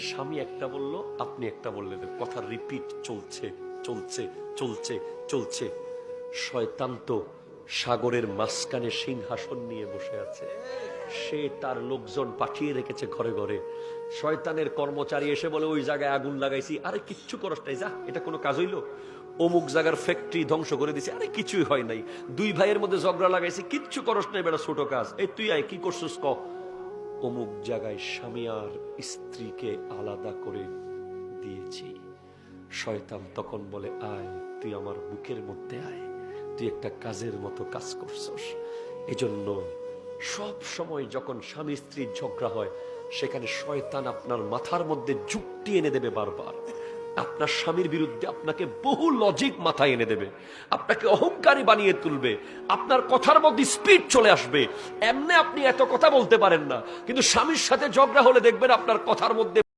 স্বামী একটা বলল, আপনি একটা বললেন, কথা রিপিট চলছে চলছে চলছে চলছে। শয়তান তো সাগরের মাঝখানে সিংহাসন নিয়ে বসে আছে, সে তার লোকজন পাঠিয়ে রেখেছে ঘরে ঘরে। শয়তানের কর্মচারী এসে বলে, ওই জায়গায় আগুন লাগাইছি, আরে কিচ্ছু করস নাই, যা, এটা কোনো কাজ হইলো? অমুক জায়গার ফ্যাক্টরি ধ্বংস করে দিছি, আরে কিছুই হয় নাই। দুই ভাইয়ের মধ্যে ঝগড়া লাগাইছি, কিচ্ছু করস নাই, বেটা ছোট কাজ, এই তুই আয়, কি করছিস ক। অমুক জায়গায় স্বামী আর স্ত্রীকে আলাদা করে দিয়েছি। শয়তান তখন বলে, আয়, তুই আমার বুকের মধ্যে আয়, তুই একটা কাজের মতো কাজ করছস। এজন্য সব সময় যখন স্বামী স্ত্রীর ঝগড়া হয়, সেখানে শয়তান আপনার মাথার মধ্যে যুক্তি এনে দেবে বারবার। আপনার স্বামীর বিরুদ্ধে আপনাকে বহু লজিক মাথায় এনে দেবে, আপনাকে অহংকারী বানিয়ে তুলবে, আপনার কথার মধ্যে স্পিড চলে আসবে। এমনি আপনি এত কথা বলতে পারেন না, কিন্তু স্বামীর সাথে ঝগড়া হলে দেখবেন আপনার কথার মধ্যে